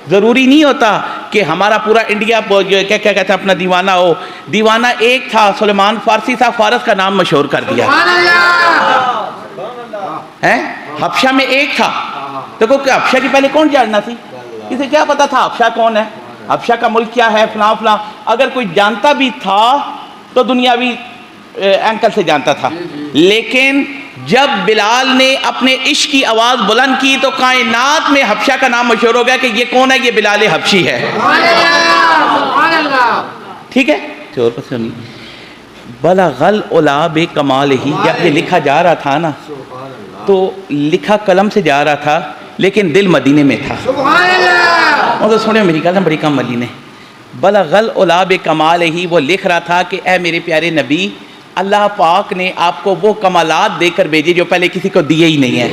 ضروری نہیں ہوتا کہ ہمارا پورا انڈیا کیا کہتے ہیں اپنا دیوانہ ہو. دیوانہ ایک تھا, سلیمان فارسی تھا, فارس کا نام مشہور کر دیا ہے. حبشہ میں ایک تھا, دیکھو کہ حبشہ کی پہلے کون جاننا تھی, کسی کیا پتا تھا حبشہ کون ہے, حبشہ کا ملک کیا ہے, فلاں فلاں. اگر کوئی جانتا بھی تھا تو دنیاوی اینکل سے جانتا تھا. لیکن جب بلال نے اپنے عشق کی آواز بلند کی تو کائنات میں حبشہ کا نام مشہور ہو گیا کہ یہ کون ہے, یہ بلال حبشی ہے. ٹھیک ہے, چور پر سنی بلغ العلا بکمالہ. جب یہ لکھا جا رہا تھا نا تو لکھا قلم سے جا رہا تھا لیکن دل مدینے میں تھا. اور تو سنیں میری گل بڑی کم ملی نے. بلغ العلا بکمالہ, وہ لکھ رہا تھا کہ اے میرے پیارے نبی, اللہ پاک نے آپ کو وہ کمالات دے کر بھیجے جو پہلے کسی کو دیے ہی نہیں ہیں.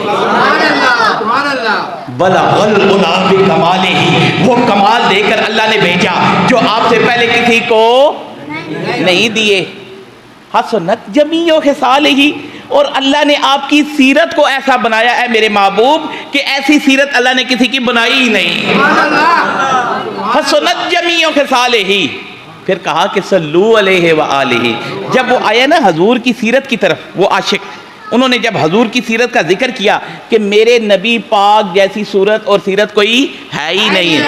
بلغ العلا بکمالہ, وہ کمال دے کر اللہ نے بھیجا جو آپ سے پہلے کسی کو نہیں دیے. حسنت جمیع خصالہ, اور اللہ نے آپ کی سیرت کو ایسا بنایا اے میرے محبوب کہ ایسی سیرت اللہ نے کسی کی بنائی ہی نہیں. حسنت جمیع خصالہ. پھر کہا کہ صلو علیہ وآلہ. جب وہ آیا نا حضور کی سیرت کی طرف, وہ عاشق, انہوں نے جب حضور کی سیرت کا ذکر کیا کہ میرے نبی پاک جیسی صورت اور سیرت کوئی ہے ہی نہیں,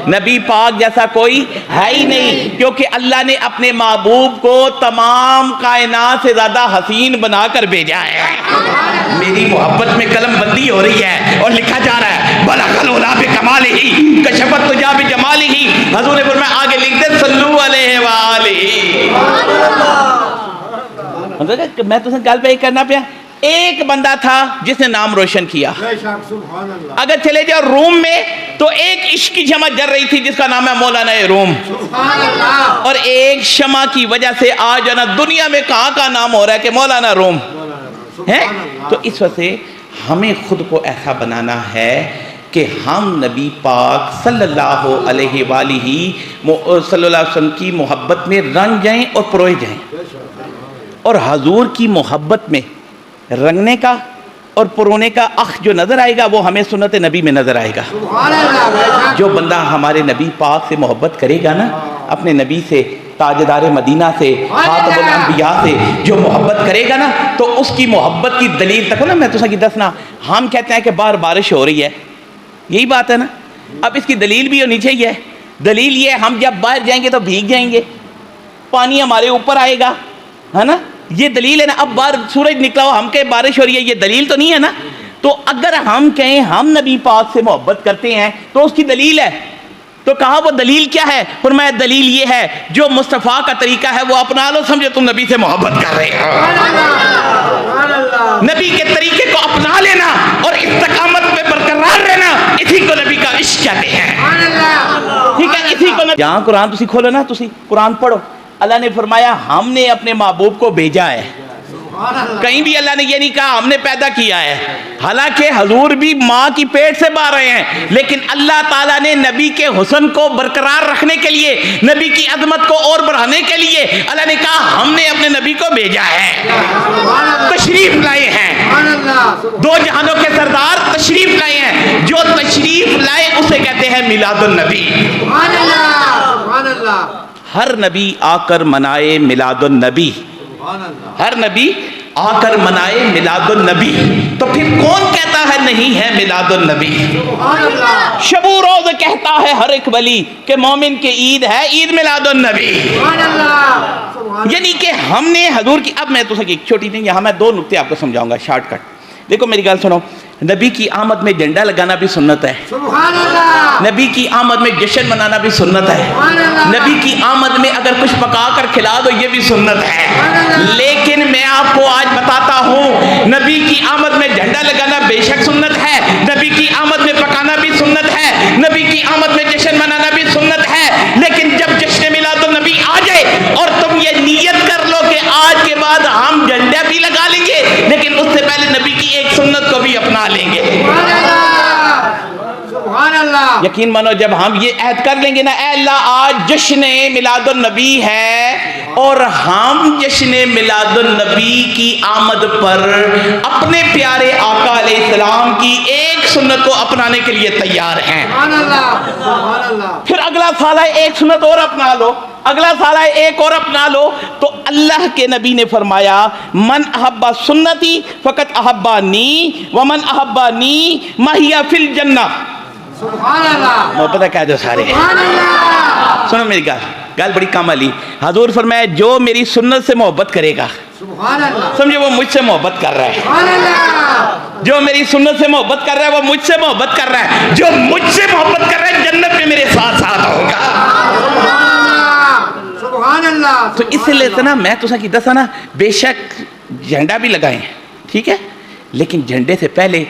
نبی پاک جیسا کوئی ہے ہی نہیں, کیونکہ اللہ نے اپنے محبوب کو تمام کائنات سے زیادہ حسین بنا کر بھیجا ہے. میری محبت میں قلم بندی ہو رہی ہے اور لکھا جا رہا ہے بلغ العلا بکمالہ کشف الدجی بجمالہ. حضور نے فرمایا آگے لکھ دے صلو علیہ وآلہ. میں تو گل پہ کرنا پیا. ایک بندہ تھا جس نے نام روشن کیا. اگر چلے جاؤ روم میں تو ایک عشق کی شمع جل رہی تھی جس کا نام ہے مولانا روم, اور ایک شمع کی وجہ سے آج ہے نا دنیا میں کہاں کا نام ہو رہا ہے کہ مولانا روم ہے. تو اس وجہ سے ہمیں خود کو ایسا بنانا ہے کہ ہم نبی پاک صلی اللہ علیہ وآلہ صلی اللہ علیہ وسلم کی محبت میں رنگ جائیں اور پروئے جائیں, اور حضور کی محبت میں رنگنے کا اور پرونے کا جو نظر آئے گا وہ ہمیں سنت نبی میں نظر آئے گا. جو بندہ ہمارے نبی پاک سے محبت کرے گا نا, اپنے نبی سے, تاجدار مدینہ سے, خاتم الانبیاء سے جو محبت کرے گا نا, تو اس کی محبت کی دلیل تک نا میں تو سکی دسنا. ہم کہتے ہیں کہ باہر بارش ہو رہی ہے, یہی بات ہے نا. اب اس کی دلیل بھی ہونی چاہیے. دلیل یہ ہم جب باہر جائیں گے تو بھیگ جائیں گے, پانی ہمارے اوپر آئے گا, ہے نا, یہ دلیل ہے نا. اب باہر سورج نکلا ہو, ہم کہیں بارش ہو رہی ہے, یہ دلیل تو نہیں ہے نا. تو اگر ہم کہیں ہم نبی پاک سے محبت کرتے ہیں تو اس کی دلیل ہے. تو کہا وہ دلیل کیا ہے؟ فرمایا دلیل یہ ہے جو مصطفیٰ کا طریقہ ہے وہ اپنا لو, سمجھو تم نبی سے محبت کر رہے ہو. نبی کے طریقے کو اپنا لینا اور استقامت پہ برقرار رہنا, اسی کو نبی کا عشق کہتے ہیں. ٹھیک ہے, اسی کو جہاں قرآن تسی کھولو نا, تسی قرآن پڑھو. اللہ نے فرمایا ہم نے اپنے محبوب کو بھیجا ہے. کہیں بھی اللہ نے یہ نہیں کہا ہم نے پیدا کیا ہے. حالانکہ حضور بھی ماں کی پیٹ سے باہر رہے ہیں, لیکن اللہ تعالیٰ نے نبی کے حسن کو برقرار رکھنے کے لیے, نبی کی عظمت کو اور بڑھانے کے لیے اللہ نے کہا ہم نے اپنے نبی کو بھیجا ہے. تشریف لائے ہیں, دو جہانوں کے سردار تشریف لائے ہیں. جو تشریف لائے اسے کہتے ہیں میلاد النبی. ہر نبی آ کر منائے میلاد النبی, ہر نبی آ کر منائے میلاد النبی. تو پھر کون کہتا ہے نہیں ہے میلاد النبی؟ شب و روز کہتا ہے ہر ایک ولی کہ مومن کی عید ہے عید میلاد النبی. یعنی کہ ہم نے حضور کی, اب میں تو ایک چھوٹی نہیں, یہاں میں 2 نقطے آپ کو سمجھاؤں گا شارٹ کٹ. دیکھو میری گل سنو, نبی کی آمد میں جھنڈا لگانا بھی سنت ہے, نبی کی آمد میں جشن منانا بھی سنت ہے, نبی کی آمد میں اگر کچھ پکا کر کھلا دو یہ بھی سنت ہے. لیکن میں آپ کو آج بتاتا ہوں نبی کی آمد میں جھنڈا لگانا بے شک سنت ہے, نبی کی آمد میں پکانا بھی سنت ہے, نبی کی آمد میں جشن منانا بھی سنت ہے. لیکن جب جشن میلاد النبی آ جائے اور تم یہ نیت کر لو کہ آج کے بعد ہم جھنڈا بھی لگا لیں گے لیکن اس سے پہلے نبی کی ایک سنت کو بھی اپنا لیں گے. یقین مانو جب ہم یہ عہد کر لیں گے نا، اے اللہ آج جشن میلاد النبی ہے اور ہم جشن میلاد النبی کی آمد پر اپنے پیارے آقا علیہ السلام کی ایک سنت کو اپنانے کے لیے تیار ہیں، پھر اگلا سال ہے ایک سنت اور اپنا لو، اگلا سال ہے ایک اور اپنا لو، تو اللہ کے نبی نے فرمایا من احب سنتی فقط احبانی ومن احبانی مہیا فی الجنہ۔ سبحان اللہ، محبت کہہ دو سارے، سبحان اللہ، سنو میری گال بڑی کام والی۔ حضور فرمایا جو میری سنت سے محبت کرے گا، سبحان اللہ، سمجھو وہ مجھ سے محبت کر رہا ہے، سبحان اللہ، جو میری سنت سے محبت کر رہا ہے وہ مجھ سے محبت کر رہا ہے، جو مجھ سے محبت کر رہا ہے جنت میں میرے ساتھ ساتھ ہوگا۔ سبحان اللہ، تو اس لیے نا میں تو کی دسا نا، بے شک جھنڈا بھی لگائیں ٹھیک ہے، لیکن جھنڈے سے پہلے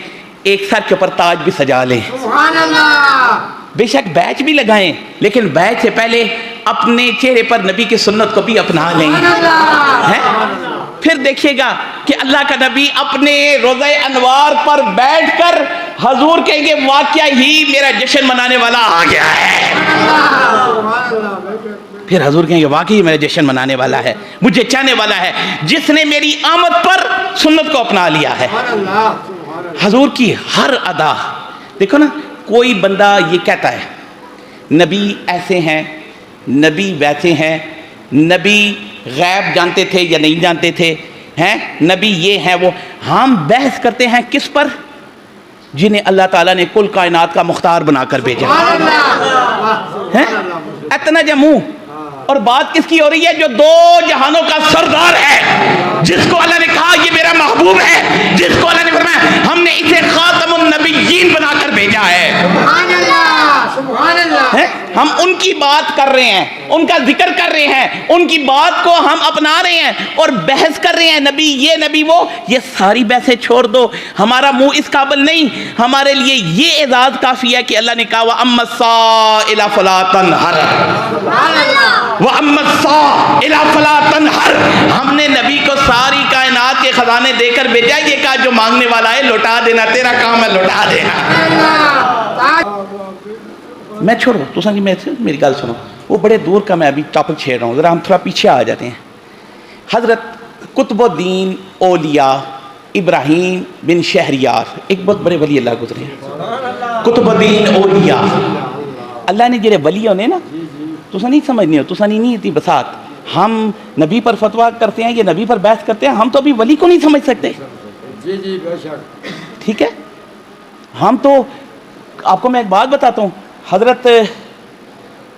ایک سر کے اوپر تاج بھی سجا لیں، سبحان اللہ، بے شک بیچ بھی لگائیں لیکن بیچ سے پہلے اپنے چہرے پر نبی کی سنت کو بھی اپنا لیں، پھر دیکھیے گا کہ اللہ کا نبی اپنے روضہ انوار پر بیٹھ کر حضور کہیں گے واقعہ ہی میرا جشن منانے والا آ گیا ہے، پھر حضور کہیں گے واقعی میرا جشن منانے والا ہے، مجھے چاہنے والا ہے جس نے میری آمد پر سنت کو اپنا لیا ہے۔ حضور کی ہر ادا دیکھو نا، کوئی بندہ یہ کہتا ہے نبی ایسے ہیں، نبی ویسے ہیں، نبی غیب جانتے تھے یا نہیں جانتے تھے، ہیں نبی یہ ہیں وہ، ہم بحث کرتے ہیں کس پر؟ جنہیں اللہ تعالیٰ نے کل کائنات کا مختار بنا کر بھیجا ہے، اتنا جموں، اور بات کس کی ہو رہی ہے؟ جو دو جہانوں کا سردار ہے، جس کو اللہ نے کہا یہ میرا محبوب ہے، جس کو اللہ نے فرمایا ہم نے اسے خاتم النبیین بنا کر بھیجا ہے، سبحان اللہ، سبحان اللہ، ہم ان کی بات کر رہے ہیں، ان کا ذکر کر رہے ہیں، ان کی بات کو ہم اپنا رہے ہیں اور بحث کر رہے ہیں نبی یہ نبی وہ، یہ ساری بحثیں چھوڑ دو، ہمارا منہ اس قابل نہیں، ہمارے لیے یہ اعزاز کافی ہے کہ اللہ نے کہا وَأَمَّا السَّائِلَ فَلَا تَنْهَرْ، وَأَمَّا السَّائِلَ فَلَا تَنْهَرْ، ہم نے نبی کو ساری کائنات کے خزانے دے کر بھیجا، یہ کہا جو مانگنے والا ہے لوٹا دینا، تیرا کام ہے لوٹا دینا۔ میں چھوڑو تو سنگی میری گال سنو، وہ بڑے دور کا میں ابھی ٹاپک چھیڑ رہا ہوں، ذرا ہم تھوڑا پیچھے آ جاتے ہیں۔ حضرت قطب الدین اولیاء ابراہیم بن شہریار ایک بہت بڑے ولی اللہ گزرے ہیں، قطب الدین اولیاء اللہ نے جڑے ولی ہونے نا تسا نہیں سمجھنی ہو، تسا نہیں تھی بسات، ہم نبی پر فتویٰ کرتے ہیں، یہ نبی پر بحث کرتے ہیں، ہم تو ابھی ولی کو نہیں سمجھ سکتے، جی جی بے شک، ٹھیک ہے؟ ہم تو آپ کو میں ایک بات بتاتا ہوں، حضرت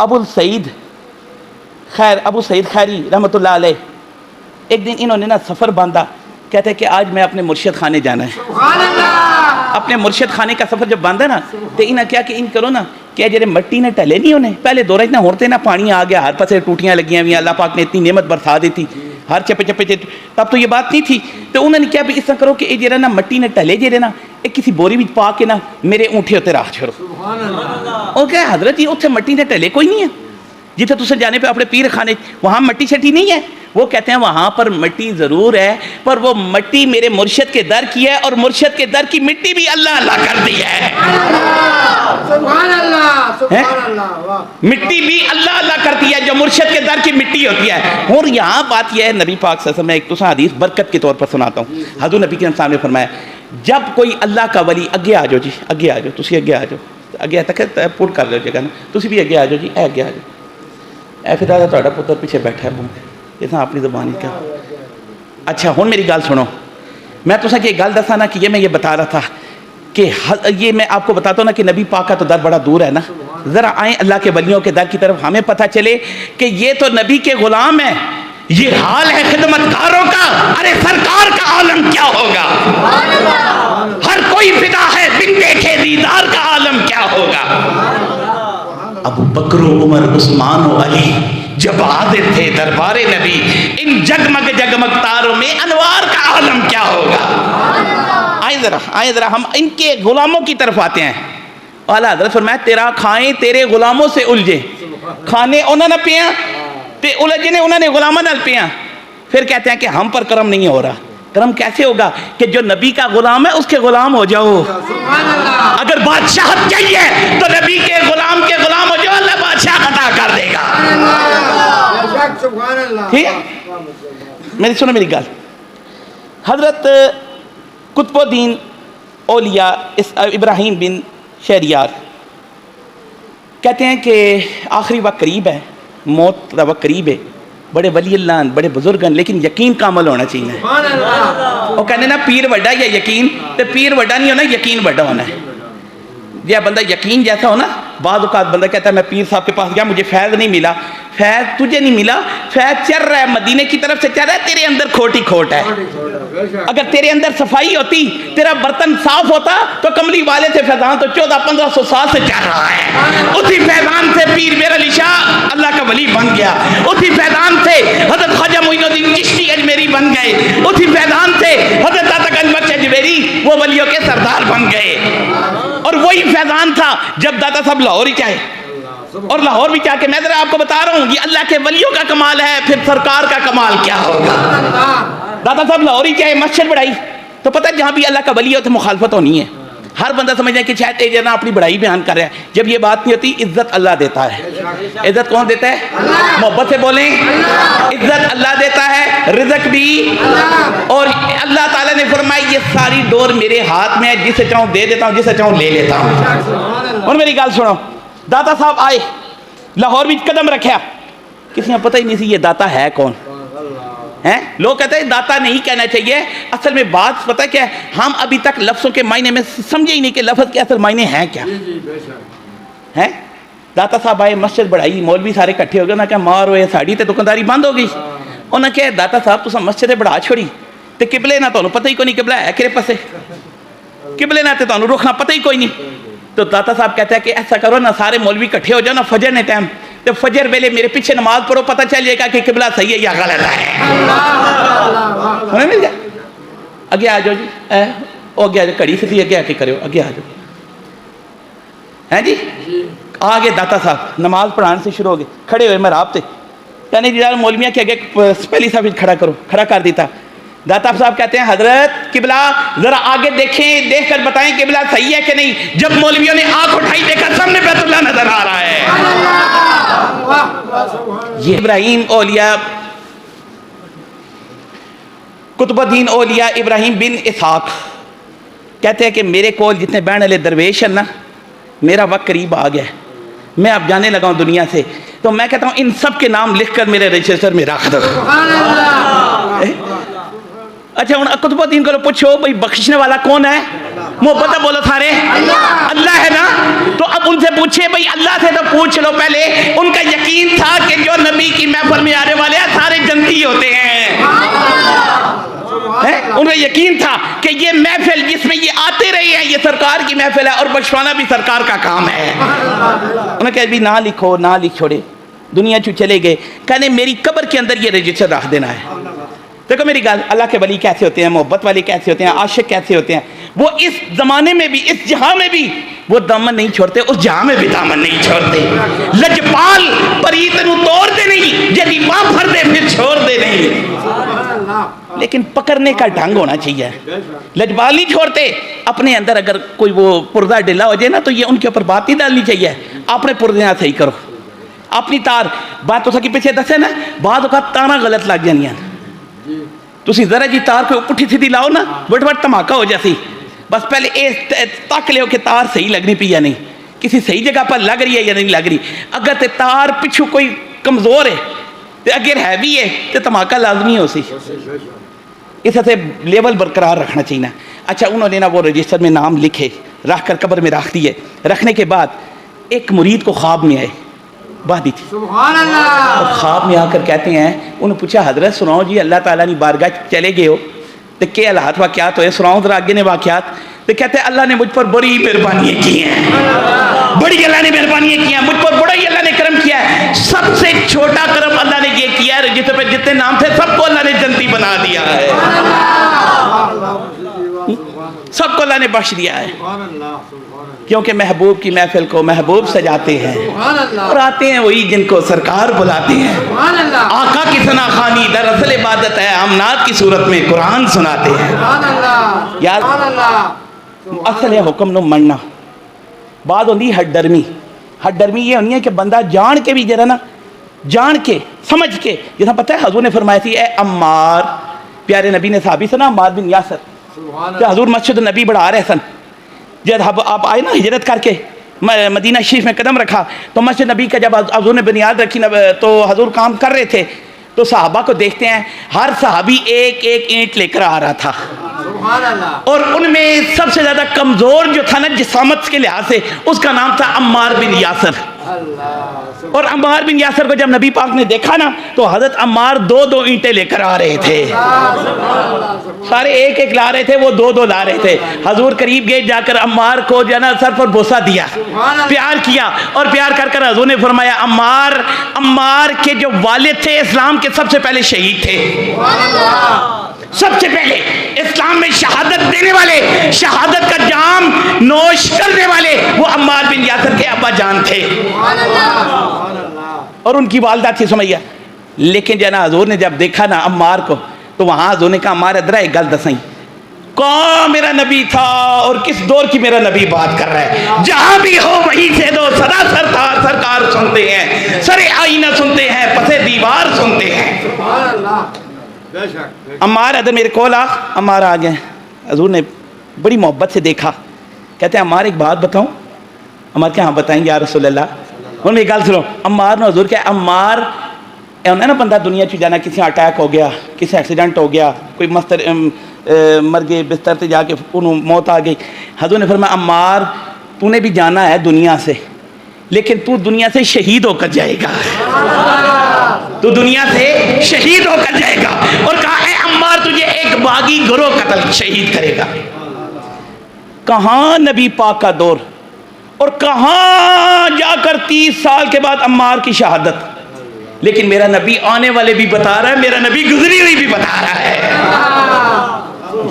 ابو سعید خیری رحمۃ اللہ علیہ، ایک دن انہوں نے نا سفر باندھا، کہتے ہیں کہ آج میں اپنے مرشد خانے جانا ہے، سبحان اللہ، اپنے مرشد خانے کا سفر جب باندھا نا تو انہیں کیا کہ ان کرو نا کہ جڑے مٹی نے ٹلے نہیں ہونے، پہلے دورہ اتنا ہوتے نا پانی آ گیا، ہر پاسے ٹوٹیاں لگیاں ہوئی، اللہ پاک نے اتنی نعمت برسا دی تھی، ہر چپے تب تو یہ بات نہیں تھی، تو انہوں نے کیا بھی اس طرح کرو کہ یہ جڑا نا مٹی نے ٹلے جڑے نا ایک کسی بوری بھی پا کے نا میرے اونٹے ہوتے راہ چھوڑو، اور کہ حضرت جی اتنے مٹی نے ٹلے کوئی نہیں ہے، جتنے تسے جانے پہ اپنے پیر خانے وہاں مٹی شٹی نہیں ہے، وہ کہتے ہیں وہاں پر مٹی ضرور ہے پر وہ مٹی میرے مرشد کے در کی ہے اور مرشد کے در کی مٹی بھی اللہ اللہ کر دی ہے، سبحان اللہ، سبحان اللہ، واہ، مٹی بھی اللہ اللہ کرتی ہے جو مرشد کے در کی مٹی ہوتی ہے۔ اور یہاں بات یہ ہے نبی پاک صلی اللہ علیہ وسلم میں ایک دوسرا حدیث برکت کے طور پر سناتا ہوں، حضور نبی کے سامنے فرمایا جب کوئی اللہ کا ولی اگے آ جاؤ جی، اگے آ جاؤ، تسی اگے آ جاؤ، اگے تک پٹ کر لو جگہ نا، تسی بھی اگے آ جاؤ جی، اے اگے آ جاؤ، اے پھر دادا تہاڈا پتر پیچھے بیٹھا ہے یہ اپنی زبان ہی کیا۔ اچھا ہن میری گل سنو، میں تسا کی گل دسا نا کہ یہ میں یہ بتا رہا تھا کہ یہ میں آپ کو بتاتا ہوں نا کہ نبی پاک کا تو در بڑا دور ہے نا، ذرا آئیں اللہ کے ولیوں کے در کی طرف، ہمیں پتہ چلے کہ یہ تو نبی کے غلام ہیں، یہ حال ہے خدمتکاروں کا، ارے سرکار کا عالم کیا ہوگا، ہر کوئی فدا ہے بن دیکھے دیدار کا عالم کیا ہوگا۔ ابو بکر و عمر عثمان و علی جب حاضر تھے دربار نبی، ان جگمگ جگمگ تاروں میں انوار کا عالم کیا ہوگا۔ آئیں ذرا ہم ان کے غلاموں کی طرف آتے ہیں۔ اعلیٰ حضرت فرمایا تیرا کھائیں تیرے غلاموں سے الجھے، کھانے انہوں نے پیاں تے الجھنے انہوں نے غلاموں نال پیاں، پھر کہتے ہیں کہ ہم پر کرم نہیں ہو رہا، کرم کیسے ہوگا کہ جو نبی کا غلام ہے اس کے غلام ہو جاؤ. سبحان اللہ. اگر بادشاہت چاہیے تو نبی کے غلام ہو جاؤ, اللہ بادشاہ عطا کر دے گا. بے شک سبحان اللہ. ٹھیک ہے, میری سنو میری گل. حضرت قطب الدین اولیاء ابراہیم بن شہریار کہتے ہیں کہ آخری وقت قریب ہے, موت کا وقت قریب ہے, بڑے ولی اللہ ہیں, بڑے بزرگ ہیں, لیکن یقین کامل ہونا چاہیے. سبحان اللہ. وہ کہنے نا پیر وڈا یا یقین, تو پیر وڈا نہیں ہونا, یقین وڈا ہونا ہے. یہ بندہ یقین جیسا ہونا, بعض اوقات بندہ کہتا ہے میں پیر صاحب کے پاس گیا مجھے فیض نہیں ملا. فیض تجھے نہیں ملا, فیض چل رہا ہے مدینے کی طرف سے چل رہا ہے, تیرے اندر کھوٹ ہی کھوٹ ہے. اگر تیرے اندر صفائی ہوتی, تیرا برتن صاف ہوتا, تو کملی والے سے فیضان تو 1400-1500 سال سے چل رہا ہے. اسی فیضان سے پیر میر علی شاہ اللہ کا ولی بن گیا. اسی فیضان سے حضرت خواجہ معین الدین چشتی اجمیری بن گئے. اسی فیضان سے حضرت داتا گنج بخش اجمیری وہ ولیوں کے سردار بن گئے. اور وہی فیضان تھا جب داتا صاحب لاہور ہی چاہے, اور لاہور بھی چاہ کے میں ذرا آپ کو بتا رہا ہوں یہ اللہ کے ولیوں کا کمال ہے, پھر سرکار کا کمال کیا ہوگا. داتا صاحب لاہور ہی چاہے مسجد بڑھائی, تو پتہ ہے جہاں بھی اللہ کا ولی ہو تو مخالفت ہونی ہے. ہر بندہ سمجھتا ہے کہ شاید یہ جنا اپنی بڑائی بیان کر رہا ہے. جب یہ بات نہیں ہوتی, عزت اللہ دیتا ہے. عزت کون دیتا ہے؟ محبت سے بولیں, عزت اللہ دیتا ہے, رزق بھی. اور اللہ تعالیٰ نے فرمایا یہ ساری ڈور میرے ہاتھ میں ہے, جسے چاہوں دے دیتا ہوں, جسے چاہوں لے لیتا ہوں. اور میری گال سنو, داتا صاحب آئے لاہور بھی قدم رکھا, کسی نے پتہ ہی نہیں سی یہ داتا ہے کون ہیں. لوگ کہتے ہیں داتا نہیں کہنا چاہیے. اصل میں بات پتہ کیا ہے, ہم ابھی تک لفظوں کے معنی میں سمجھے ہی نہیں کہ لفظ کے اصل معنی ہیں کیا ہیں. داتا صاحب آئے, مسجد بڑھائی, مولوی سارے کٹھے ہو گئے. انہوں نے کہا مار ہوئے ساڑی تے دکانداری بند ہو گئی. انہوں نے کہا داتا صاحب تساں مسجد بڑھا چھوڑی تے قبلے نہ تانوں پتہ ہی کوئی نہیں قبلہ ہے کہڑے پاسے, قبلے نہ تے تانوں رخنا پتہ ہی کوئی نہیں. تو داتا صاحب کہتا ہے کہ ایسا کرو نا, سارے مولوی کٹھے ہو جاؤ نا فجر نے ٹائم, تو فجر ویلے میرے پیچھے نماز پڑھو, پتہ چل جائے گا کہ قبلہ صحیح ہے یا غلط ہے. ہمیں مل گیا. اگے آ جاؤ جی, او اگے آ جاؤ, کڑی سے اگے آ کے کرو, اگے آ جاؤ. ہیں جی, آگے داتا صاحب نماز پڑھانے سے شروع ہو گئے, کھڑے ہوئے محراب تے, کہنے جی مولویاں کے آگے پہلی صاحب کھڑا کرو, کھڑا کر دیتا. داتا صاحب کہتے ہیں حضرت قبلہ ذرا آگے دیکھیں, دیکھ کر بتائیں قبلہ صحیح ہے کہ نہیں. جب مولویوں نے آنکھ اٹھائی دیکھا سامنے بیت اللہ نظر آ رہا ہے. یہ ابراہیم اولیاء قطب الدین اولیاء ابراہیم بن اسحاق کہتے ہیں کہ میرے کول جتنے بہن والے درویش ہیں نا, میرا وقت قریب آ گیا ہے, میں اب جانے لگا ہوں دنیا سے. تو میں کہتا ہوں ان سب کے نام لکھ کر میرے رجسٹر میں رکھ دو. اچھا ہوں قطب الدین کو پوچھو بھائی بخشنے والا کون ہے؟ محبت بولو سارے, اللہ ہے نا. تو اب ان سے پوچھے بھائی اللہ سے تو پوچھ لو پہلے. ان کا یقین تھا کہ جو نبی کی محفل میں آنے والے ہیں سارے جنتی ہوتے ہیں. ان کا یقین تھا کہ یہ محفل جس میں یہ آتے رہے ہیں یہ سرکار کی محفل ہے, اور بخشوانا بھی سرکار کا کام ہے. انہوں نے کہا بھی نہ لکھو, نہ لکھ چھوڑے, دنیا چلے گئے. کہنے میری قبر کے اندر یہ رجسٹر رکھ دینا ہے. دیکھو میری گال, اللہ کے ولی کیسے ہوتے ہیں, محبت والے کیسے ہوتے ہیں, عاشق کیسے ہوتے ہیں. وہ اس زمانے میں بھی, اس جہاں میں بھی وہ دامن نہیں چھوڑتے, اس جہاں میں بھی دامن نہیں چھوڑتے. لجپال پریت نو توڑ دے نہیں, جدی ماں بھر دے پھر چھوڑ دے نہیں. لیکن پکڑنے کا ڈھنگ ہونا چاہیے. لجپال نہیں چھوڑتے. اپنے اندر اگر کوئی وہ پردہ ڈلا ہو جائے نا تو یہ ان کے اوپر بات نہیں ڈالنی چاہیے, اپنے پردے صحیح کرو. اپنی تار بات تو سکی پیچھے دسے نا, بعد اوقات تاراں غلط لگ جانیاں. تسی ذرا جی تار کو پٹھی سیدھی لاؤ نا, بٹ بٹ دھماکہ ہو جاتی. بس پہلے تک لے کہ تار صحیح لگنی پی یا نہیں, کسی صحیح جگہ پر لگ رہی ہے یا نہیں لگ رہی. اگر تے تار پچھو کوئی کمزور ہے تے اگر ہیوی ہے تے دھماکہ لازمی ہو سی. اس سے لیول برقرار رکھنا چاہیے. اچھا انہوں نے نا وہ رجسٹر میں نام لکھے, رکھ کر قبر میں رکھ دیے. رکھنے کے بعد ایک مرید کو خواب میں آئے, بادی تھی. سبحان اللہ. اور خواب میں آ کر کہتے ہیں, انہوں نے پوچھا حضرت سناؤ جی اللہ تعالیٰ نے بارگاہ چلے گئے ہو تو کیا حالات واقعات ہوئے, سناؤ ذرا آگے نے واقعات. تو کہتے ہیں اللہ نے مجھ پر بڑی مہربانیاں کی ہیں, بڑی اللہ نے مہربانیاں کی ہیں مجھ پر, بڑا ہی اللہ نے کرم کیا ہے. سب سے چھوٹا کرم اللہ نے یہ کیا ہے جس پہ جتنے نام تھے سب کو اللہ نے جنتی بنا دیا ہے, سب کو اللہ نے بخش دیا ہے. کیونکہ محبوب کی محفل کو محبوب سجاتے ہیں سبحان اللہ اور آتے ہیں وہی جن کو سرکار بلاتے ہیں. سبحان اللہ آقا کی ثنا خوانی دراصل عبادت ہے، ہم نعت کی صورت میں قرآن سناتے ہیں. سبحان اللہ یار سبحان اللہ اصل ہے حکم نو مننا. بات ہوندی ہٹ ڈرمی. ہٹ ڈرمی یہ ہونی ہے کہ بندہ جان کے بھی جرا نا، جان کے سمجھ کے، جیسا پتہ ہے حضور نے فرمایا تھی اے عمار، پیارے نبی نے صحابی سے نا عمار بن یاسر سبحان کہ حضور مسجد نبی بڑھا رہے سن. جب آپ آئے نا ہجرت کر کے مدینہ شریف میں قدم رکھا تو مسجد نبی کا جب حضور نے بنیاد رکھی تو حضور کام کر رہے تھے تو صحابہ کو دیکھتے ہیں ہر صحابی ایک ایک اینٹ لے کر آ رہا تھا، سبحان اللہ اور ان میں سب سے زیادہ کمزور جو تھا نا جسامت کے لحاظ سے اس کا نام تھا عمار بن یاسر. اللہ اور عمار بن یاسر کو جب نبی پاک نے دیکھا نا تو حضرت عمار دو دو اینٹیں لے کر آ رہے تھے. سارے ایک ایک لا رہے تھے، وہ دو دو لا رہے تھے. حضور قریب گئے، جا کر عمار کو جو ہے نا سر پر بوسہ دیا، پیار کیا، اور پیار کر کر حضور نے فرمایا عمار کے جو والد تھے اسلام کے سب سے پہلے شہید تھے. سب سے پہلے اسلام میں شہادت دینے والے، شہادت کا جام نوش کرنے والے وہ عمار بن یاسر کے ابا جان تھے، اور ان کی والدہ تھی سمیہ. لیکن جو ہے نا حضور نے جب دیکھا نا عمار کو تو وہاں حضور نے کہا عمار ادھر ایک گل دسائیں، کون میرا نبی تھا اور کس دور کی میرا نبی بات کر رہا ہے؟ جہاں بھی ہو وہیں سے دو سدا سرکار سنتے ہیں، سر آئینہ سنتے ہیں، پسے دیوار سنتے ہیں. سبحان اللہ بے شک عمار ادھر میرے کول آ. عمار آ گئے. حضور نے بڑی محبت سے دیکھا، کہتے ہیں عمار ایک بات بتاؤں؟ عمار کیا ہاں بتائیں گے یا رسول اللہ. انہوں نے گل سنو. عمار نے حضور کیا عمار ہے نا بندہ دنیا چ جانا، کسی اٹیک ہو گیا، کسی ایکسیڈنٹ ہو گیا، کوئی مر گئے بستر سے جا کے انہوں موت آ گئی. حضور نے فرمایا عمار تو نے بھی جانا ہے دنیا سے، لیکن تو دنیا سے شہید ہو کر جائے گا، تو دنیا سے شہید ہو کر جائے گا. اور کہا اے عمار تجھے ایک باغی گروہ قتل شہید کرے گا. کہاں نبی پاک کا دور، اور کہاں جا کر 30 سال کے بعد عمار کی شہادت. لیکن میرا نبی آنے والے بھی بتا رہا ہے، میرا نبی گزری ہوئی بھی بتا رہا ہے.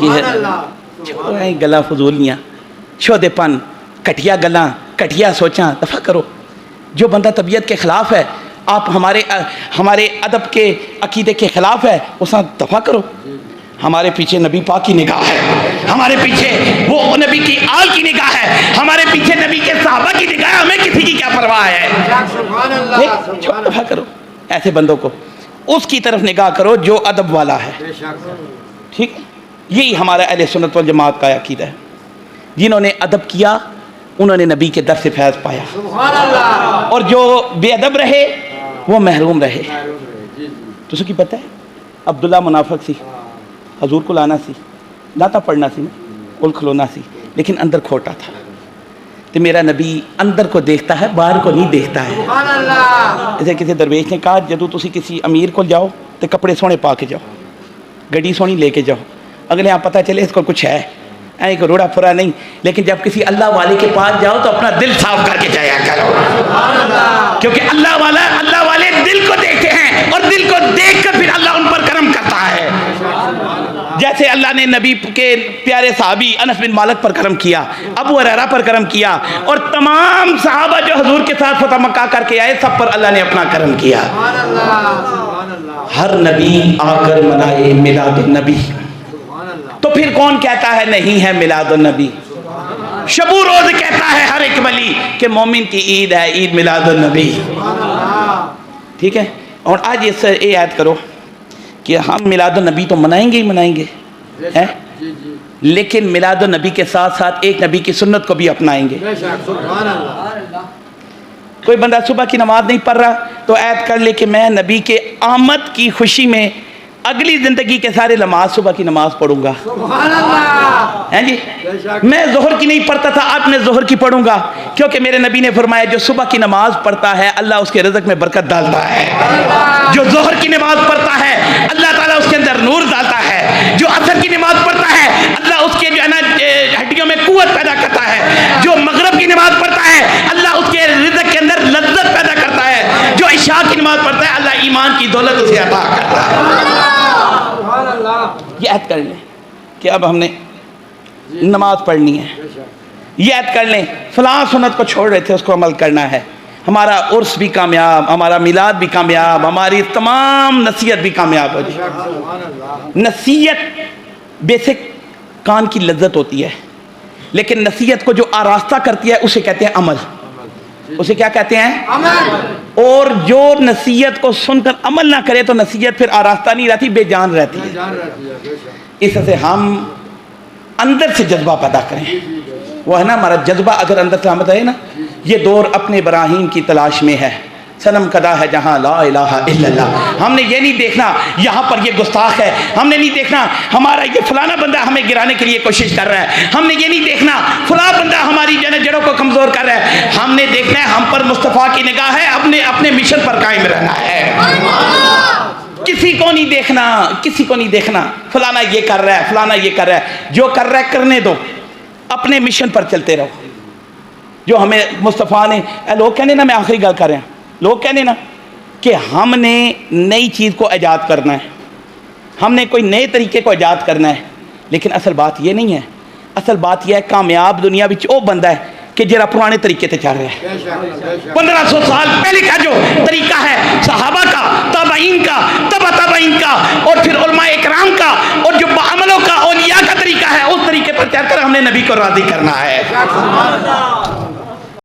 یہ ہے چھوڑیں گلا فضولیاں، شودے پن، کٹیا گلاں، کٹیا سوچاں دفع کرو. جو بندہ طبیعت کے خلاف ہے، آپ ہمارے ادب کے عقیدے کے خلاف ہے، اس دفع کرو. ہمارے پیچھے نبی پاک کی نگاہ ہے، ہمارے پیچھے وہ نبی کی آل کی نگاہ ہے، ہمارے پیچھے نبی کے صحابہ کی نگاہ ہے. ہمیں کسی کی کیا پرواہ ہے؟ سبحان اللہ چھوڑ دفع کرو. ایسے بندوں کو اس کی طرف نگاہ کرو جو ادب والا ہے. بے شک ٹھیک، یہی ہمارا اہل سنت والجماعت کا عقیدہ ہے. جنہوں نے ادب کیا انہوں نے نبی کے در سے فیض پایا، سبحان اللہ اور جو بے ادب رہے وہ محروم رہے. تو اس کی پتہ ہے عبداللہ منافق سی، حضور کو لانا سی، لاتا پڑھنا سی، کل کھلونا سی، لیکن اندر کھوٹا تھا. تو میرا نبی اندر کو دیکھتا ہے، باہر کو نہیں دیکھتا ہے. سبحان اللہ جیسے کسی درویش نے کہا جدو تسی کسی امیر کو جاؤ تو کپڑے سونے پا کے جاؤ، گڈی سونی لے کے جاؤ، اگلے آپ پتہ چلے اس کو کچھ ہے، ایک روڑا پھرا نہیں. لیکن جب کسی اللہ والے کے پاس جاؤ تو اپنا دل صاف کر کے جایا کرو، کیونکہ اللہ والے دل کو دیکھتے ہیں، اور دل کو دیکھ کر پھر اللہ ان پر کرم کرتا ہے. جیسے اللہ نے نبی کے پیارے صحابی انس بن مالک پر کرم کیا، ابو ہریرہ پر کرم کیا، اور تمام صحابہ جو حضور کے ساتھ فتح مکہ کر کے آئے سب پر اللہ نے اپنا کرم کیا. سبحان اللہ ہر نبی آ کر منائے میلاد النبی. سبحان اللہ تو پھر کون کہتا ہے نہیں ہے میلاد النبی؟ شبو روز کہتا ہے ہر ایک ولی کہ مومن کی عید ہے، عید میلاد النبی. ٹھیک ہے. اور آج اس سے یہ یاد کرو کہ ہم میلاد النبی تو منائیں گے ہی منائیں گے، لیکن میلاد النبی کے ساتھ ساتھ ایک نبی کی سنت کو بھی اپنائیں گے. بے شک سبحان اللہ کوئی بندہ صبح کی نماز نہیں پڑھ رہا تو عہد کر لے کہ میں نبی کے آمد کی خوشی میں اگلی زندگی کے سارے نماز صبح کی نماز پڑھوں گا. سبحان اللہ ہیں جی، میں ظہر کی نہیں پڑھتا تھا، آج میں ظہر کی پڑھوں گا، کیونکہ میرے نبی نے فرمایا جو صبح کی نماز پڑھتا ہے اللہ اس کے رزق میں برکت ڈالتا ہے، جو ظہر کی نماز پڑھتا ہے اللہ تعالیٰ اس کے اندر نور ڈالتا ہے، جو عصر کی نماز پڑھتا ہے اللہ اس کے جو ہے نا ہڈیوں میں قوت پیدا کرتا ہے، جو مغرب کی نماز پڑھتا ہے اللہ اس کے رزق کے اندر لذت پیدا کرتا ہے، جو عشاء کی نماز پڑھتا ہے اللہ ایمان کی دولت اسے عطا کرتا ہے. سبحان اللہ یہ عہد کر لیں کہ اب ہم نے نماز پڑھنی ہے. یہ عہد کر لیں فلاں سنت کو چھوڑ رہے تھے اس کو عمل کرنا ہے. ہمارا عرس بھی کامیاب, ہمارا میلاد بھی کامیاب, ہماری تمام نصیحت بھی کامیاب ہو جائے. نصیحت بیسک کان کی لذت ہوتی ہے, لیکن نصیحت کو جو آراستہ کرتی ہے اسے کہتے ہیں عمل. اسے کیا کہتے ہیں؟ عمل. اور جو نصیحت کو سن کر عمل نہ کرے تو نصیحت پھر آراستہ نہیں رہتی, بے جان رہتی ہے. اس سے ہم اندر سے جذبہ پیدا کریں. وہ ہے نا ہمارا جذبہ اگر اندر سے آمد ہے نا, یہ دور اپنے ابراہیم کی تلاش میں ہے. صنم کدا ہے جہاں لا الہ الا اللہ. ہم نے یہ نہیں دیکھنا یہاں پر یہ گستاخ ہے, ہم نے نہیں دیکھنا ہمارا یہ فلانا بندہ ہمیں گرانے کے لیے کوشش کر رہا ہے, ہم نے یہ نہیں دیکھنا فلاں بندہ ہماری جڑوں کو کمزور کر رہا ہے. ہم نے دیکھنا ہے ہم پر مصطفیٰ کی نگاہ ہے, اپنے مشن پر قائم رہنا ہے. کسی کو نہیں دیکھنا, کسی کو نہیں دیکھنا فلانا یہ کر رہا ہے, فلانا یہ کر رہا ہے. جو کر رہا ہے کرنے دو, اپنے مشن پر چلتے رہو. جو ہمیں مصطفیٰ نے, لوگ کہنے نا, میں آخری گل کر رہا ہوں, لوگ کہنے نا کہ ہم نے نئی چیز کو ایجاد کرنا ہے, ہم نے کوئی نئے طریقے کو ایجاد کرنا ہے, لیکن اصل بات یہ نہیں ہے. اصل بات یہ ہے کامیاب دنیا وچ وہ بندہ ہے کہ جرا پرانے طریقے تے چل رہا ہے. 1500 سال پہلے کا جو طریقہ ہے صحابہ کا, تابعین کا, تبع تابعین کا, اور پھر علماء اکرام کا, اور جو عملوں کا اولیاء کا طریقہ ہے, اس طریقے پر چل کر ہم نے نبی کو راضی کرنا ہے.